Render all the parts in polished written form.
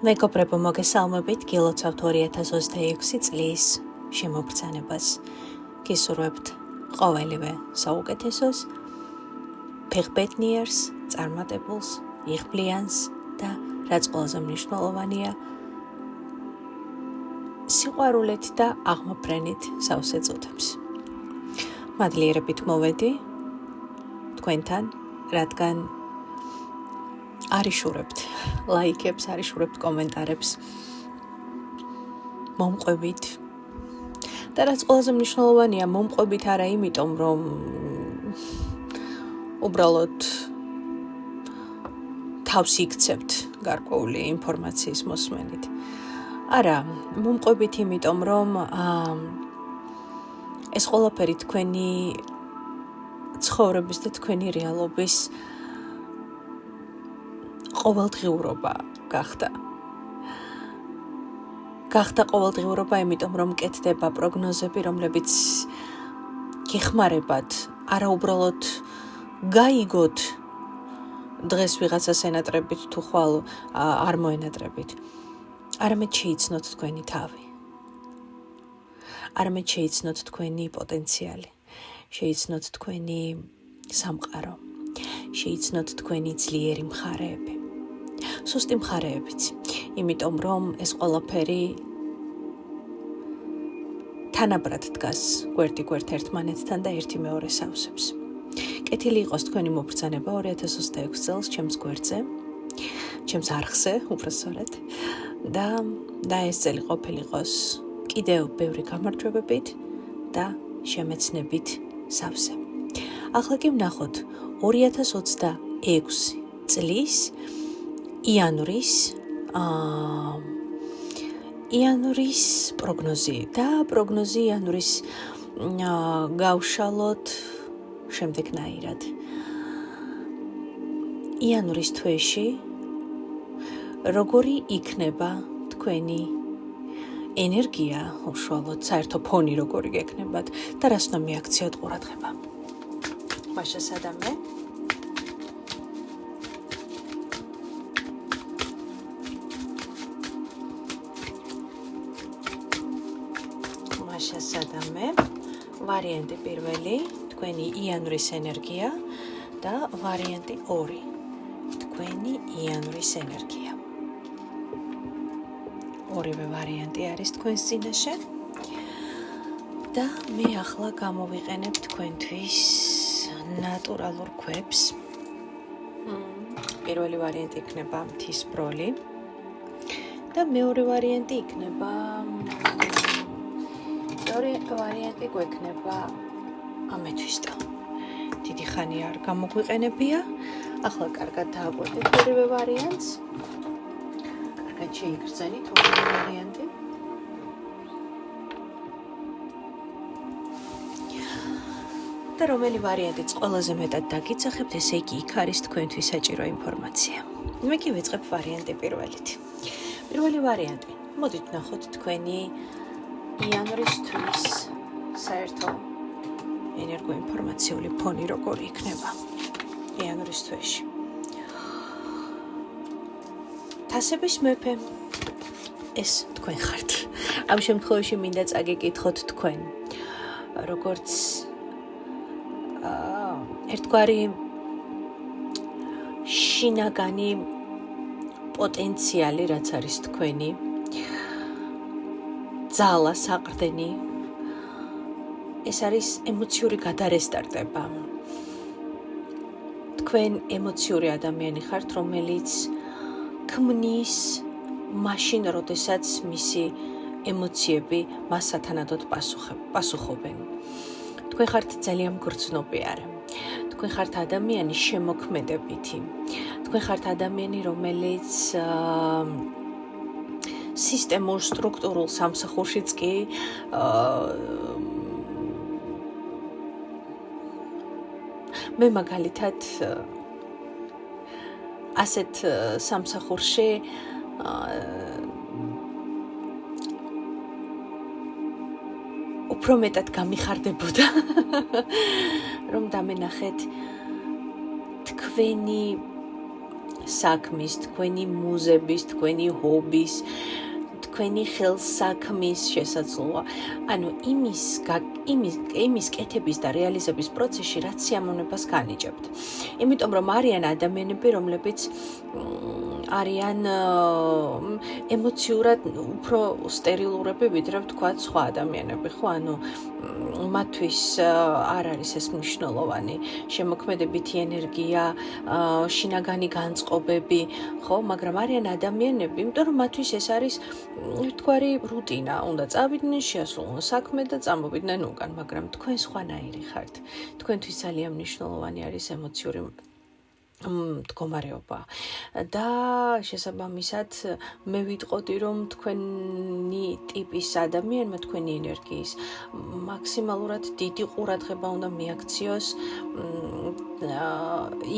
მეგობრებო, მოგესალმებით, გილოცავთ 2026 წლის შემოგბრძანებას. გისურვებთ ყოველივე საუკეთესოს, ფეხბედნიერს, წარმატებულს, იღბლიანს და რაც ყველაზე მნიშვნელოვანია, სიყვარულით და აღმოფრენით სავსე წუთებს. მადლიერებით მოვედი თქვენთან, რადგან არიშურებთ ლაიქებს, არიშურებთ კომენტარებს, მომყვებით. და რაც ყველაზე მნიშვნელოვანია, მომყვებით არა იმიტომ, რომ უბრალოდ თავს იქცევთ გარკვეული ინფორმაციის მოსმენით. არა, მომყვებით იმიტომ, რომ ეს ყველაფერი თქვენი ცხოვრების და თქვენი რეალობის ყოველდღიურობა გახდა. გახდა ყოველდღიურობა, იმიტომ რომ კეთდება პროგნოზები, რომლებიც გეხმარებათ, არა უბრალოდ გაიგოთ დღეს ვიღაცას ენატრებით თუ ხვალ არ მოენატრებით. არამედ შეიცნოთ თქვენი თავი. არამედ შეიცნოთ თქვენი პოტენციალი. შეიცნოთ თქვენი სამყარო. შეიცნოთ თქვენი ძლიერი მხარეები. სუსტი მხარეებიც, იმიტომ რომ ეს ყველაფერი თანაბრად დგას გვერდ ერთმანეთთან და ერთი მეორეს ავსებს. კეთილი იყოს თქვენი მობრძანება 2026 წელს ჩემს გვერდზე, ჩემს არხზე, უბრალოდ და ეს წელი ყოფილიყოს კიდევ ბევრი გამარჯვებებით და შემეცნებით სავსე. ახლა კი ვნახოთ 2026 წლის იანვრის პროგნოზი და პროგნოზი იანვრის გავშალოთ შემდეგნაირად. იანვრის თვეში როგორი იქნება თქვენი ენერგია, უშუალოდ საერთო ფონი როგორი გექნებათ და რას უნდა მიაქციოთ ყურადღება. მაშა სადამე ვარიანტი პირველი, თქვენი იანვრის ენერგია და ვარიანტი 2, თქვენი იანვრის ენერგია. ორივე ვარიანტი არის თქვენს წინაშე და მე ახლა გამოვიყენებ თქვენთვის ნატურალურ ქვებს. პირველი ვარიანტი იქნება მთის ბროლი და მეორე ვარიანტი იქნება ვარიანტი გვექნება ამეთვისტო. დიდი ხანი არ გამოგვიყენებია. ახლა კარგად დააკვირდით ორივე ვარიანტს. კარგად შეიგრძენით ორივე ვარიანტი. და რომელი ვარიანტიც ყველაზე მეტად დაგიცახებთ, ესე იგი იქ არის თქვენთვის საჭირო ინფორმაცია. მე კი ვიწყებ ვარიანტი პირველით. პირველი ვარიანტი. მოდით ვნახოთ თქვენი იანვრისთვის საერთო ენერგოინფორმაციული ფონი როგორი იქნება იანვრის თვეში. თასების მეფე ეს თქვენ ხართ. ამ შემთხვევაში მინდა წაგეკითხოთ თქვენ, როგორც ერთგვარი შინაგანი პოტენციალი, რაც არის თქვენი ძალა, საყრდენი, ეს არის ემოციური გადარესტარტება. თქვენ ემოციური ადამიანი ხართ, რომელიც ქმნის მაშინ, როდესაც მისი ემოციები მას სათანადოდ პასუხობენ. თქვენ ხართ ძალიან გრძნობიარე. თქვენ ხართ ადამიანი შემოქმედებითი. თქვენ ხართ ადამიანი, რომელიც სისტემურ სტრუქტურულ სამსახურშიც კი მე მაგალითად ასეთ სამსახურში უფრო მეტად გამიხარდებოდა რომ დამენახეთ თქვენი საქმის, თქვენი მუზების, თქვენი ჰობის, თქვენი ხელსაქმის შესაძლოა. ანუ იმის კეთების და რეალიზების პროცესში რაც სიამოვნებას განიჭებთ. იმიტომ რომ არიან ადამიანები, რომლებიც არიან ემოციურად უფრო სტერილურები, ვიდრე ვთქვათ სხვა ადამიანები, ხო? ანუ მათთვის არ არის ეს მნიშვნელოვანი შემოქმედებითი ენერგია, შინაგანი განწყობები, ხო? მაგრამ არიან ადამიანები, იმიტომ რომ მათთვის ეს არის თქვარი რუტინა, უნდა წავიდნენ, შეასრულონ საქმე და წამოვიდნენ უკან, მაგრამ თქვენ სხვანაირი ხართ. თქვენთვის ძალიან მნიშვნელოვანი არის ემოციური მდგომარეობა და შესაბამისად მე ვიტყოდი რომ თქვენი ტიპის ადამიანმა თქვენი ენერგიის მაქსიმალურად დიდი ყურადღება უნდა მიაქციოს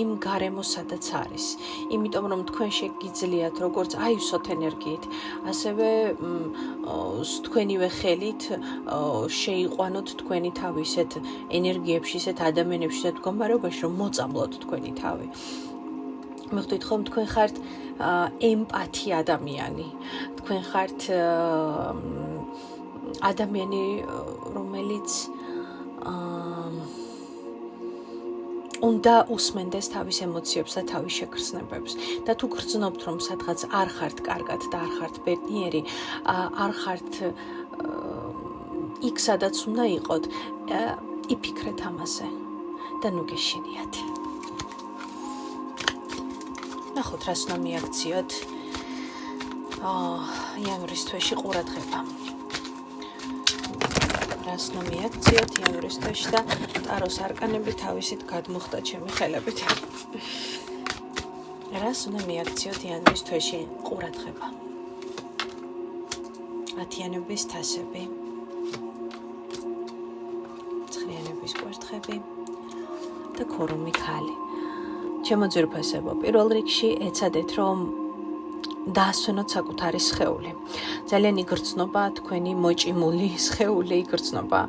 იმ გარემოს სადაც არის. იმიტომ რომ თქვენ შეგიძლიათ როგორც აივსოთ ენერგიით, ასევე თქვენივე ხელით შეიყვანოთ თქვენი თავი ისეთ ენერგიებში, ისეთ ადამიანებში, ისეთ მდგომარეობაში, რომ მოწამლოთ თქვენი თავი. მივხვდით ხომ თქვენ ხართ ემპათი ადამიანი. თქვენ ხართ ადამიანი, რომელიც უნდა უსმენდეს თავის ემოციებს და თავის შეგრძნებებს და თუ გრძნობთ რომ სადღაც არ ხართ კარგად და არ ხართ ბედნიერი, არ ხართ იქ სადაც უნდა იყოთ, იფიქრეთ ამაზე და ნუ გეშინიათ. ნახოთ რას უნდა მიაქციოთ იანვრის თვეში ყურადღება. რას უნდა მიაქციოთ იანვრის თვეში და ტაროს არკანები თავისით გადმოხდა ჩემი ხელებით. რას უნდა მიაქციოთ იანვრის თვეში ყურადღება. ათიანების თასები, ცხრიანების კვერთხები და ქორუმი ქალი. ჩემო ძვირფასებო, პირველ რიგში ეცადეთ რომ დაასვენოთ საკუთარი სხეული. ძალიან იგრძნობა თქვენი მოჭიმული სხეული, იგრძნობა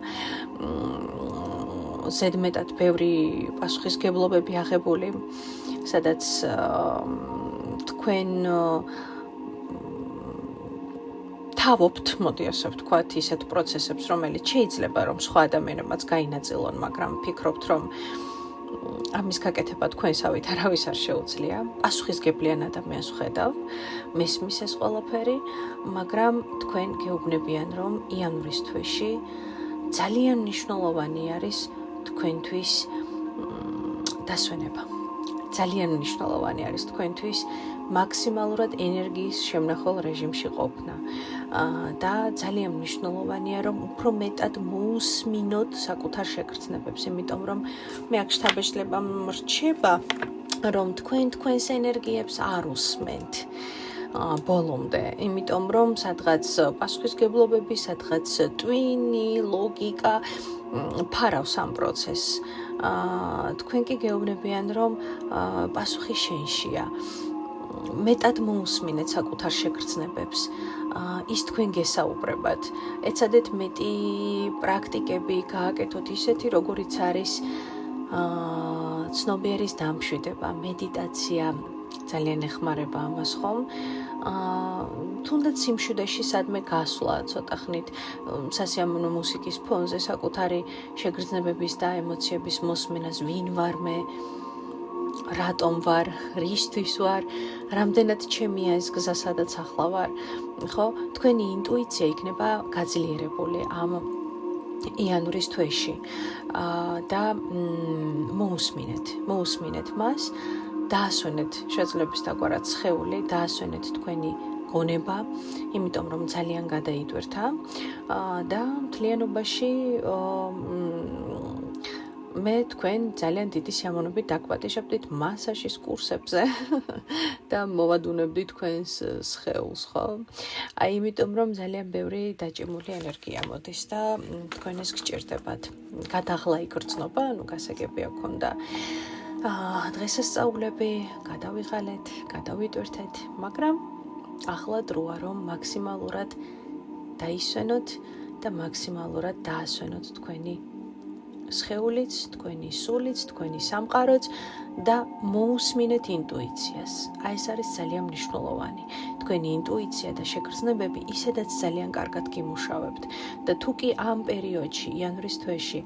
ზედმეტად ბევრი პასუხისგებლობები აღებული, სადაც თქვენ თავობთ, მოდი ასე ვთქვათ, ისეთ პროცესებს, რომელიც შეიძლება რომ სხვა ადამიანებმაც გაინაწილონ, მაგრამ ფიქრობთ რომ ამის გაკეთება თქვენსავით არავის არ შეუძლია. პასუხისგებლიან ადამიანს ვხედავ, მესმის ეს ყველაფერი, მაგრამ თქვენ გეუბნებიან, რომ იანვრის თვეში ძალიან მნიშვნელოვანი არის თქვენთვის დასვენება. ძალიან მნიშვნელოვანი არის თქვენთვის მაქსიმალურად ენერგიის შემნახულ რეჟიმში ყოფნა. და ძალიან მნიშვნელოვანია რომ უფრო მეტად მოусმინოთ საკუთარ შეგრძნებებს, იმიტომ რომ მე აქ შთაბეჭდილება მრჩება რომ თქვენს ენერგიებს არ უსმენთ ბოლომდე, იმიტომ რომ სადღაც პასუხისგებლობები, სადღაც ტვინი, ლოგიკა ფარავს ამ პროცესს. თქვენ კი გეუბნებიან რომ პასუხი შენშია. მეტად მოусმინეთ საკუთარ შეგრძნებებს. ის თქვენ გესაუბრებათ. ეცადეთ მეტი პრაქტიკები გააკეთოთ ისეთი, როგორიც არის ცნობიერის დამშვიდება, მედიტაცია, ძალიან ეხმარება ამას ხომ? თუნდაც სიმშვიდეში სადმე გასვლა, ცოტა ხნით სასიამოვნო მუსიკის ფონზე საკუთარი შეგრძნებების და ემოციების მოსმენას, ვინ ვარ მე, რატომ ვარ, რისთვის ვარ, რამდენად ჩემია ეს გზა, სადაც ახლა ვარ, ხო? თქვენი ინტუიცია იქნება გაძლიერებული ამ იანვრის თვეში და მოусმინეთ მას, დაასვენეთ შეძლებს დაგვარად სხეული, დაასვენეთ თქვენი გონება, იმიტომ რომ ძალიან გადაიდვერთა და მთლიანობაში მე თქვენ ძალიან დიდი სიამოვნებით დაგვატიშებდით მასაჟის კურსებზე და მოვადუნებდით თქვენს სხეულს, ხო? აი, იმიტომ რომ ძალიან ბევრი დაჭიმული ენერგია მოდის და თქვენ ეს გჭირდებათ. გადაღლა იგრძნობა, ანუ გასაგებია გქონდა. დღესასწაულები გადავიღალეთ, გადავიტვირთეთ, მაგრამ ახლა დროა რომ მაქსიმალურად დაისვენოთ და მაქსიმალურად დაასვენოთ თქვენი სხეულიც, თქვენი სულიც, თქვენი სამყაროც და მოусმინეთ ინტუიციას. აი ეს არის ძალიან მნიშვნელოვანი. თქვენი ინტუიცია და შეგრძნებები ისედაც ძალიან კარგად გიმუშავებთ და თუ კი ამ პერიოდში, იანვრის თვეში,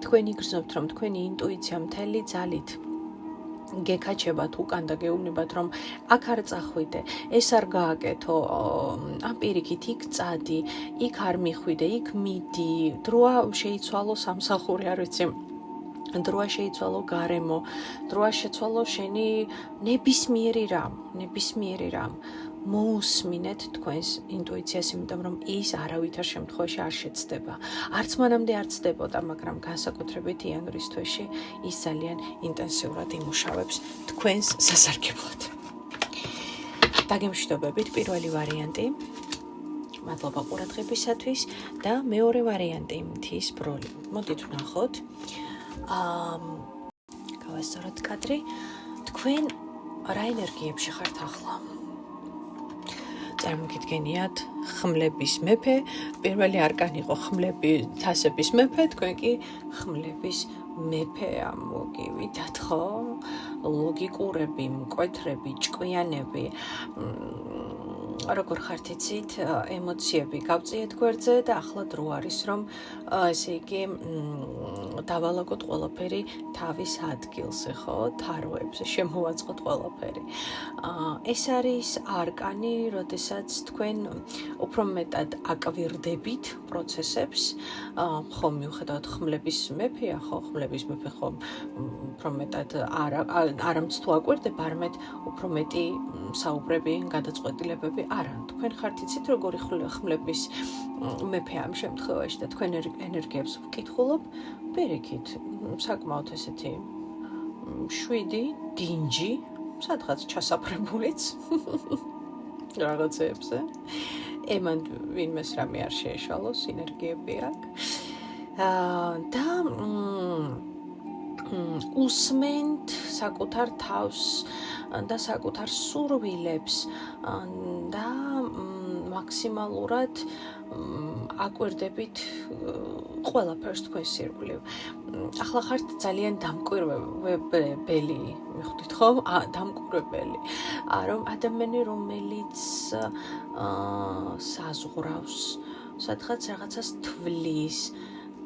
თქვენი გრძნობთ, რომ თქვენი ინტუიცია მთელი ძალით გეკაჩებათ უკან და გეუბნებათ, რომ აქ არ წახვიდე, ეს არ გააკეთო, ამ პირიქით იქ წადი, იქ არ მიხვიდე, იქ მიდი, დროა შეიცვალო სამსახური, არ ვიცი, დროა შეიცვალო გარემო, დროა შეცვალო შენი ნებისმიერი რამ. მოусმინეთ თქვენს ინტუიციას, იმიტომ რომ ის არავითარ შემთხვევაში არ შეცდება. არც მანამდე არ ცდებოდა, მაგრამ განსაკუთრებით იანვრის თვეში ის ძალიან ინტენსიურად იმუშავებს თქვენს სასარგებლოდ. დაგემშვიდობებით პირველი ვარიანტი. მადლობა ყურადღებისათვის და მეორე ვარიანტი მთის ბროლი. მოდით ვნახოთ. გავასწოროთ კადრი. თქვენ რა ენერგიებში ხართ ახლა? წარმოგიდგენიათ, ხმლების მეფე, პირველი არკანი იყო ხმლები, თასების მეფე, თქვენ კი ხმლების მეფეა მოგივიდათ, ხო? ლოგიკურები, მკვეთრები, ჭკვიანები, როგორ ხართ იცით, ემოციები გავწიეთ გვერდზე და ახლა დრო არის, რომ ესე იგი დავალაგოთ ყველაფერი თავის ადგილზე, ხო? თაროებზე შემოვაწყოთ ყველაფერი. ეს არის არკანი, როდესაც თქვენ უფრო მეტად აკვირდებით პროცესებს, ხო, მიუხედავად ხმლების მეფეა, ხო, ხმლების მეფე ხო უფრო მეტად არამც თუ აკვირდება, არამედ უფრო მეტი საუბრები, გადაწყვეტილებები არა. თქვენ ხართ იცით, როგორი ხმლების მეფე ამ შემთხვევაში და თქვენ ენერგიებს ვკითხულობ, პირიქით, საკმაოდ ესეთი 7 დინჯი, სადღაც ჩასაფრებულიც რაღაცეებზე. ემან ვინმეს რამე არ შეეშალოს, ენერგიები აქვს. და უსმენთ საკუთარ თავს და საკუთარ სურვილებს და მაქსიმალურად აკვირდებით ყველაფერს თქვენს ირგვლივ. ახლა ხართ ძალიან დამკვირვებელი, მიხვდით ხო? დამკვირვებელი. რომ ადამიანი, რომელიც საზღვრავს, სადღაც რაღაცას თვლის,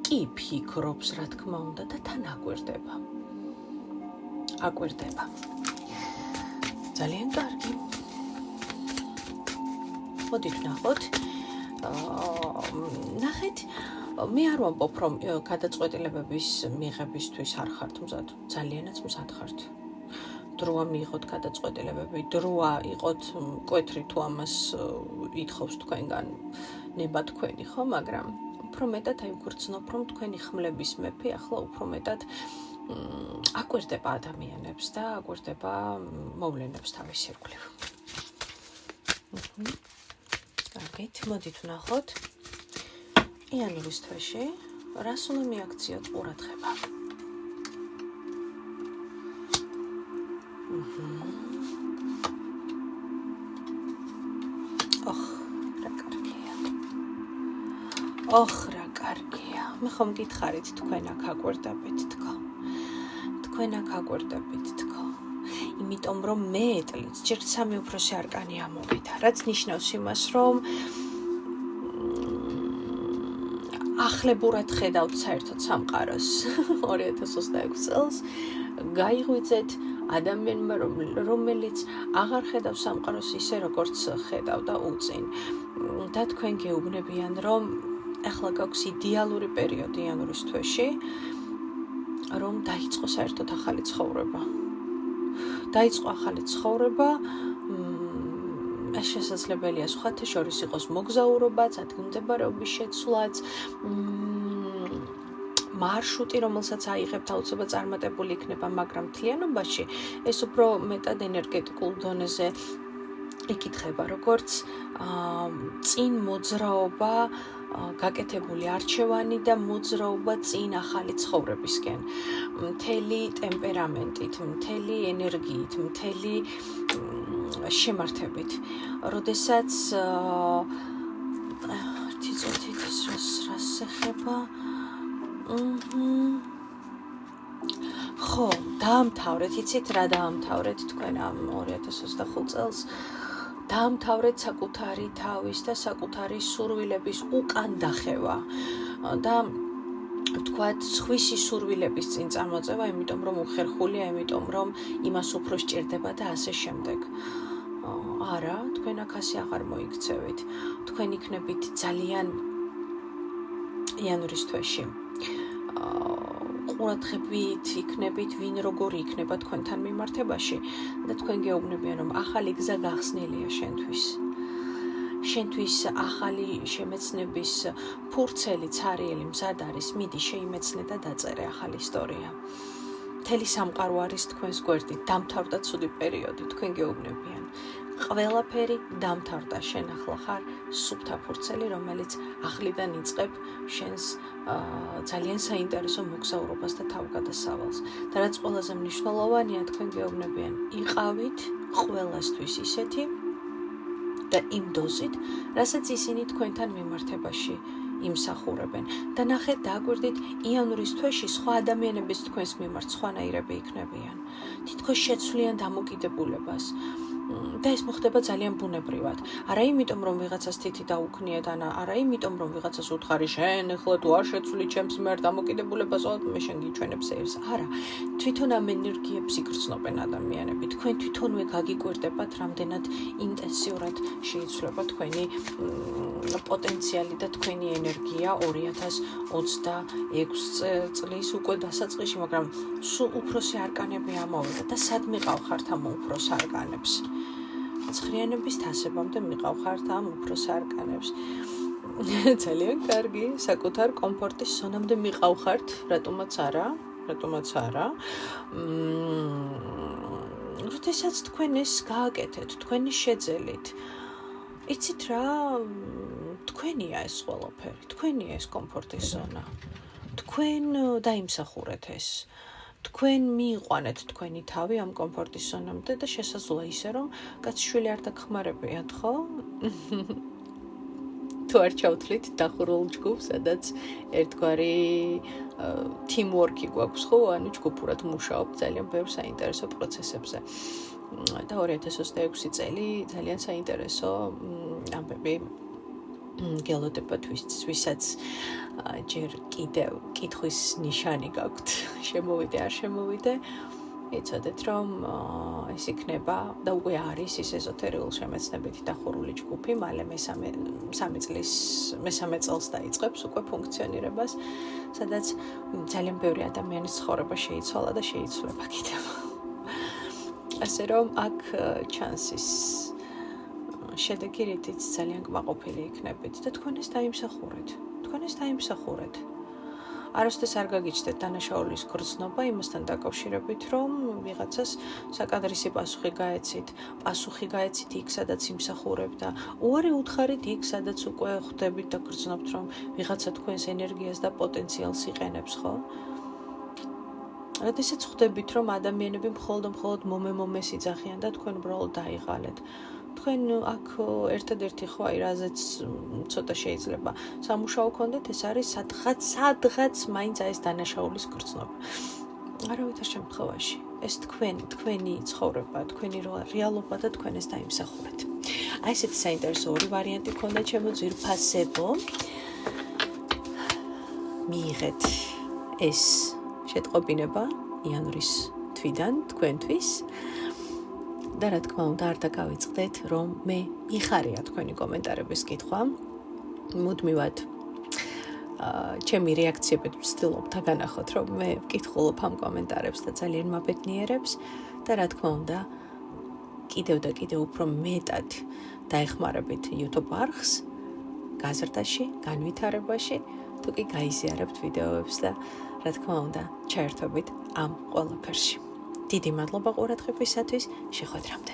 კი ფიქრობს, რა თქმა უნდა, და თან აკვირდება. ძალიან კარგი. მოდით ვნახოთ. ნახეთ, მე არ ვამბობ, რომ გადაწყვეტილებების მიღებისთვის არ ხართ მზად, ძალიანაც მზად ხართ. დროა მიიღოთ გადაწყვეტილებები, დროა იყოთ მკვეთრი თუ ამას ითხოვს თქვენგან ნება თქვენი, ხო, მაგრამ უფრო მეტად ვგრძნობ, რომ თქვენი ხმლების მეფე ახლა უფრო მეტად აკვირდება ადამიანებს და აკვირდება მოვლენებს თავის ირგვლივ. კარგით, მოდით ვნახოთ. იანვრის თვეში რას უნდა მიაქციოთ ყურადღება? რა კარგია. მე ხომ გითხარით თქვენ აქ აკვირდებით თქო. იმიტომ რომ მე ეტლით ჯერ 3 უფროსი არკანი ამოვიდა, რაც ნიშნავს იმას, რომ ახლებურად ხედავთ საერთოდ სამყაროს 2026 წელს, გაიღვიძეთ ადამიანმა, რომელიც აღარ ხედავს სამყაროს ისე, როგორც ხედავდა უწინ. და თქვენ გეუბნებიან, რომ ახლა გაქვს იდეალური პერიოდი იანვრის თვეში, რომ დაიწყო საერთოდ ახალი ცხოვრება. დაიწყო ახალი ცხოვრება, ეს შესაძლებელია სხვათა შორის იყოს მოგზაურობაც, ადგილმდებარეობის შეცვლაც, მარშრუტი, რომელსაც აიღებთ, აუცილებლად წარმატებული იქნება, მაგრამ მთლიანობაში ეს უფრო მეტად ენერგეტიკულ დონეზე იკითხება, როგორც წინ მოძრაობა, გაკეთებული არჩევანი და მოძრაობა წინ ახალი ცხოვრებისკენ. მთელი ტემპერამენტით, მთელი ენერგიით, მთელი შემართებით. როდესაც რას ეხება? ხო, დაამთავრეთ, იცით რა დაამთავრეთ თქვენ ამ 2025 წელს? დაამთავრეთ საკუთარი თავის და საკუთარი სურვილების უკან დახევა და ვთქვათ, სხვისი სურვილების წინ წარმოწევა, იმიტომ რომ უხერხულია, იმიტომ რომ იმას უფრო სჭირდება და ასე შემდეგ. არა, თქვენ აქ ასე აღარ მოიქცევით. თქვენ იქნებით ძალიან იანვრის თვეში. ყურადღებით იქნებით, ვინ როგორი იქნება თქვენთან მიმართებაში და თქვენ გეუბნებიან, რომ ახალი გზა გახსნილია შენთვის. შენთვის ახალი შემეცნების ფურცელი ცარიელი მზად არის, მიდი შეიმეცნე და დაწერე ახალი ისტორია. მთელი სამყარო არის თქვენს გვერდით, დამთავრდა ცუდი პერიოდი, თქვენ გეუბნებიან. ყველაფერი დამთავრდა, შენ ახლა ხარ სუფთა ფურცელი, რომელიც ახლიდან იწყებ შენს ძალიან საინტერესო მოგზაურობას და თავგადასავალს. და რაც ყველაზე მნიშვნელოვანია, თქვენ გეუბნებიან, იყავით ყველასთვის ისეთი და იმ დოზით, რასაც ისინი თქვენთან მიმართებაში იმსახურებენ. და ნახეთ, დააკვირდით, იანვრის თვეში სხვა ადამიანებიც თქვენს მიმართ სხვანაირები იქნებიან. თითქოს შეცვლიან დამოკიდებულებას. და ეს მოხდება ძალიან ბუნებრივად. არა იმიტომ, რომ ვიღაცას თითი დაუქნიეთ, არა იმიტომ, რომ ვიღაცას უთხარი, შენ ეხლა თუ არ შეცვლი ჩემს მიერ დამოკიდებულებას, მე შენ გიჩვენებს ერს. არა, თვითონ ამ ენერგიებს იგრძნობენ ადამიანები. თქვენ თვითონვე გაგიკვირდებათ, რამდენად ინტენსიურად შეიცვლება თქვენი პოტენციალი და თქვენი ენერგია 2026 წლის უკვე დასაწყისში, მაგრამ სულ უფროსი არკანები ამოვიდა და სად მიყავხართ ამ უფროს არკანებს? ცხრიანების თასებამდე მიყავხართ ამ უფროს არკანებს. ძალიან კარგი, საკუთარ კომფორტის ზონამდე მიყავხართ, რატომაც არა. როდესაც თქვენ ეს გააკეთეთ, თქვენი შეძელით, იცით რა, თქვენია ეს ყველაფერი, თქვენია ეს კომფორტის ზონა. თქვენ დაიმსახურეთ ეს. თქვენ მიიყვანეთ თქვენი თავი ამ კომფორტის ზონამდე და შესაძლოა ისე, რომ კაცშვილი არ დაგხმარებიათ, ხო? თუ არ ჩავთვლით დახურულ ჯგუფს, სადაც ერთგვარი teamwork-ი გვაქვს, ხო? ანუ ჯგუფურად მუშაობთ ძალიან ბევრ საინტერესო პროცესებზე. და 2026 წელი ძალიან საინტერესო ამბები გელოდება თვისაც ჯერ კიდევ კითხვის ნიშანი გაქვთ, შემოვიდე არ შემოვიდე, იცოდეთ რომ ეს იქნება და უკვე არის ის ეზოთერიული შემეცნებით დახურული ჯგუფი, მალე მესამე წელს დაიწყებს უკვე ფუნქციონირებას, სადაც ძალიან ბევრი ადამიანის ცხოვრება შეიცვალა და შეიცვლება კიდევ. ასე რომ აქ ჩანსის შედეგი რითიც ძალიან კმაყოფილი იქნებით და თქვენ ეს დაიმსახურეთ. არასდროს არ გაგიჩნდეთ დანაშაულის გრძნობა იმასთან დაკავშირებით, რომ ვიღაცას საკადრისი პასუხი გაეცით იქ, სადაც იმსახურებ და უარი უთხარით იქ, სადაც უკვე ხვდებით და გრძნობთ, რომ ვიღაცა თქვენს ენერგიას და პოტენციალს იყენებს, ხო? როდესაც ხვდებით, რომ ადამიანები მხოლოდ მომეს იძახიან და თქვენ უბრალოდ დაიღალეთ. თქვენ აქ ერთადერთი ხო აი რაზეც ცოტა შეიძლება სამუშაო გქონდეთ, ეს არის სადღაც მაინც ეს დანაშაულის გრძნობა. არავითარ შემთხვევაში ეს თქვენი ცხოვრება, თქვენი რეალობა და თქვენ ეს დაიმსახურეთ. აი ესეთი საინტერესო ორი ვარიანტი გქონდა ჩემო ძვირფასებო. მიიღეთ ეს შეტყობინება იანვრის თვიდან თქვენთვის. და რა თქმა უნდა არ დაგავიწყდეთ, რომ მე მიხარია თქვენი კომენტარების კითხვა. მუდმივად ჩემი რეაქციებით ვცდილობ დაგანახოთ, რომ მე ვკითხულობ ამ კომენტარებს და ძალიან მაბედნიერებს და რა თქმა უნდა კიდევ და კიდევ უფრო მეტად დაეხმარებით YouTube არხს გაზრდაში, განვითარებაში, თუ კი გაიზიარებთ ვიდეოებს და რა თქმა უნდა ჩაერთვებით ამ ყველაფერში. დიდი მადლობა ყურადღებისათვის, შეხვედრამდე.